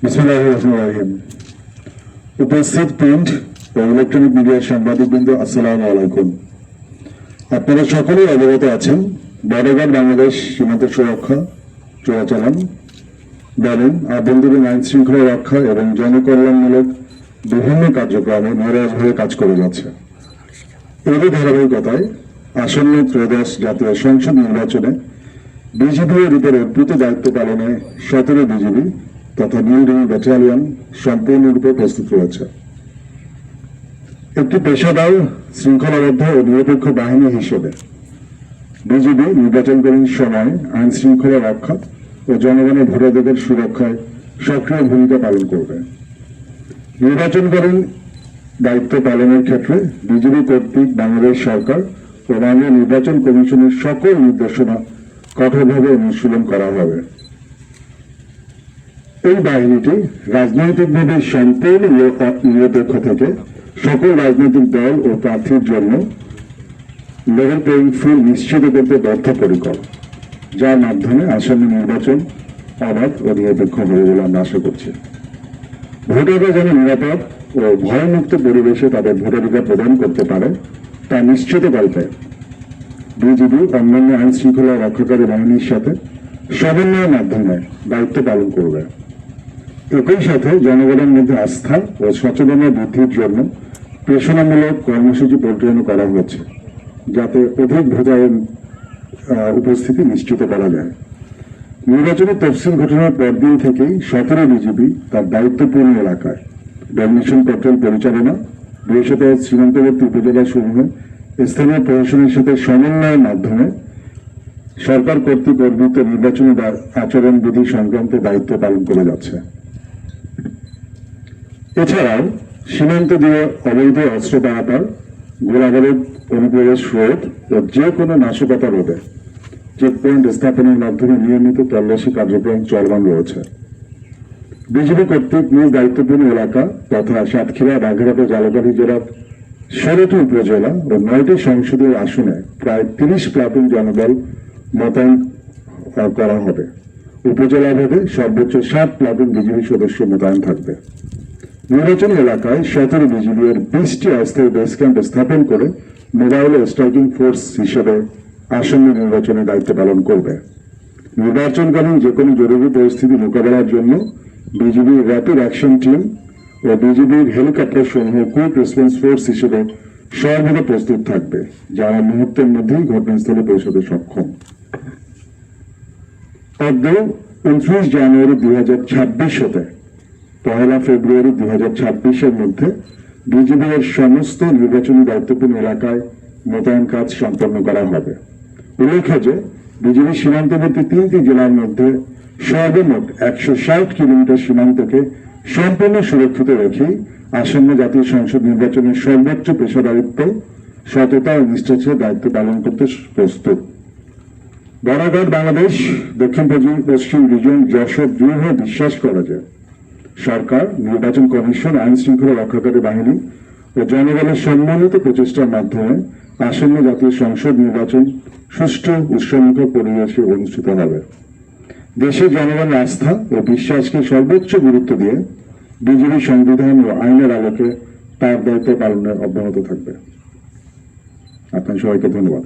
বিসমিল্লাহির উপস্থিত প্রিন্ট ও ইলেকট্রনিক মিডিয়ার সাংবাদিকবৃন্দ, আসসালামু আলাইকুম। আপনারা সকলেই অবগত আছেন, বর্ডার বাংলাদেশ সীমান্ত সুরক্ষা, চোরাচালান, বলেন আভ্যন্তরীণ আইন শৃঙ্খলা রক্ষা এবং জনকল্যাণমূলক বিভিন্ন কার্যক্রমে নিরলসভাবে কাজ করে যাচ্ছে। এরই ধারাবাহিকতায় আসন্ন ত্রয়োদশ জাতীয় সংসদ নির্বাচনে বিজিবি এর উপরে দ্রুত দায়িত্ব পালনে 17 বিজিবি তথা নিউ ব্যাটালিয়ন সম্পূর্ণরূপে প্রস্তুত রয়েছে। একটি পেশাদার, শৃঙ্খলাবদ্ধ ও নিরপেক্ষ বাহিনী হিসেবে বিজিবি নির্বাচনকালীন সময় আইন শৃঙ্খলা রক্ষা ও জনগণের ভোটাধিকার সুরক্ষায় সক্রিয় ভূমিকা পালন করবে। নির্বাচনকালীন দায়িত্ব পালনের ক্ষেত্রে বিজিবি কর্তৃক বাংলাদেশ সরকার ও মাননীয় নির্বাচন কমিশনের সকল নির্দেশনা কঠোরভাবে অনুশীলন করা হবে। এই বাহিনীটি রাজনৈতিকভাবে সম্পূর্ণ নিরপেক্ষ থেকে সকল রাজনৈতিক দল ও প্রার্থীর জন্য লেভেল প্লেইং ফিল্ড নিশ্চিত করতে বদ্ধপরিকর, যার মাধ্যমে আসন্ন নির্বাচন অবাধ ও নিরপেক্ষ হবে বলে আমরা আশা করছি। ভোটাররা যেন নিরাপদ ও ভয়মুক্ত পরিবেশে তাদের ভোটাধিকার প্রদান করতে পারে তা নিশ্চিত করতে বিজিবি অন্যান্য আইন শৃঙ্খলা রক্ষাকারী বাহিনীর সাথে সমন্বয়ের মাধ্যমে দায়িত্ব পালন করবে। একই সাথে জনগণের মধ্যে আস্থা ও সচেতনতা বৃদ্ধির জন্য প্রেষণামূলক কর্মসূচি পরিচালনা করা হয়েছে, যাতে অধিক ভোটারের উপস্থিতি নিশ্চিত করা যায়। নির্বাচনের তফসিল ঘটনার পরদিন থেকেই 17 বিজিবি তার দায়িত্বপূর্ণ এলাকায় ডমিনেশন কন্ট্রোল পরিচালনা, বৃহস্পতি সীমান্তবর্তী উপজেলা সমূহে স্থানীয় প্রশাসনের সাথে সমন্বয়ের মাধ্যমে সরকার কর্তৃক অর্পিত নির্বাচনী আচরণবিধি সংক্রান্ত দায়িত্ব পালন করে যাচ্ছে। এছাড়াও সীমান্ত দিয়ে অবৈধ অস্ত্র পারাপার, গোলাবারুদ অনুপ্রবেশ রোধ ও যে কোনো নাশকতা রোধে চেকপয়েন্ট স্থাপনের মাধ্যমে নিয়মিত তল্লাশি কার্যক্রম চলমান রয়েছে। বিজিবি কর্তৃক নিজ দায়িত্বপূর্ণ এলাকা তথা সাতক্ষীরা, বাঘেরহাট ও জালকাঠি জেলার 16টি উপজেলা ও 9টি সংসদীয় আসনে প্রায় 30 প্লাটুন জনবল মোতায়েন করা হবে। উপজেলাভেদে সর্বোচ্চ 7 প্লাটুন বিজিবি সদস্য মোতায়েন থাকবে। নির্বাচনী এলাকায় 17 বিজিবি এর 20টি অস্থায়ী বেস ক্যাম্প স্থাপন করে মোবাইল স্ট্রাইকিং ফোর্স হিসেবে আসন্ন নির্বাচনে দায়িত্ব পালন করবে। নির্বাচনকালীন যে কোনো জরুরি পরিস্থিতি মোকাবেলার জন্য বিজিবির র্যাপিড অ্যাকশন টিম ও বিজিবির হেলিকপ্টার সমূহ কুইক রেসপন্স ফোর্স হিসেবে সর্বদা প্রস্তুত থাকবে, যারা মুহূর্তের মধ্যেই ঘটনাস্থলে পৌঁছতে সক্ষম। অদ্য 29 জানুয়ারি 2026 হতে 1 ফেব্রুয়ারি 2026 মধ্যে বিজিবি এর সমস্ত নির্বাচনী দায়িত্বপূর্ণ এলাকায় মোতায়েন কাজ সম্পন্ন করা হবে। উল্লেখ্য যে বিজিবি সীমান্তবর্তী 3টি জেলার মধ্যে সর্বমোট 160 কিলোমিটার সীমান্তকে সম্পূর্ণ সুরক্ষিত রেখেই আসন্ন জাতীয় সংসদ নির্বাচনের সর্বোচ্চ পেশাদারিত্ব, সততা ও নিষ্ঠার দায়িত্ব পালন করতে প্রস্তুত। বর্ডার বাংলাদেশ দক্ষিণ পশ্চিম রিজন যশোর দৃঢ় বিশ্বাস করা যায় সরকার, নির্বাচন কমিশন, আইন শৃঙ্খলা রক্ষাকারী বাহিনী ও জনগণের সম্মানিত প্রচেষ্টার মাধ্যমে আসন্ন জাতীয় সংসদ নির্বাচন সুষ্ঠু উৎসবমুখর পরিবেশে অনুষ্ঠিত হবে। দেশের জনগণের আস্থা ও বিশ্বাসকে সর্বোচ্চ গুরুত্ব দিয়ে বিজিবি সংবিধান ও আইনের আলোকে তার দায়িত্ব পালনে অব্যাহত থাকবে। আপনার সবাইকে ধন্যবাদ।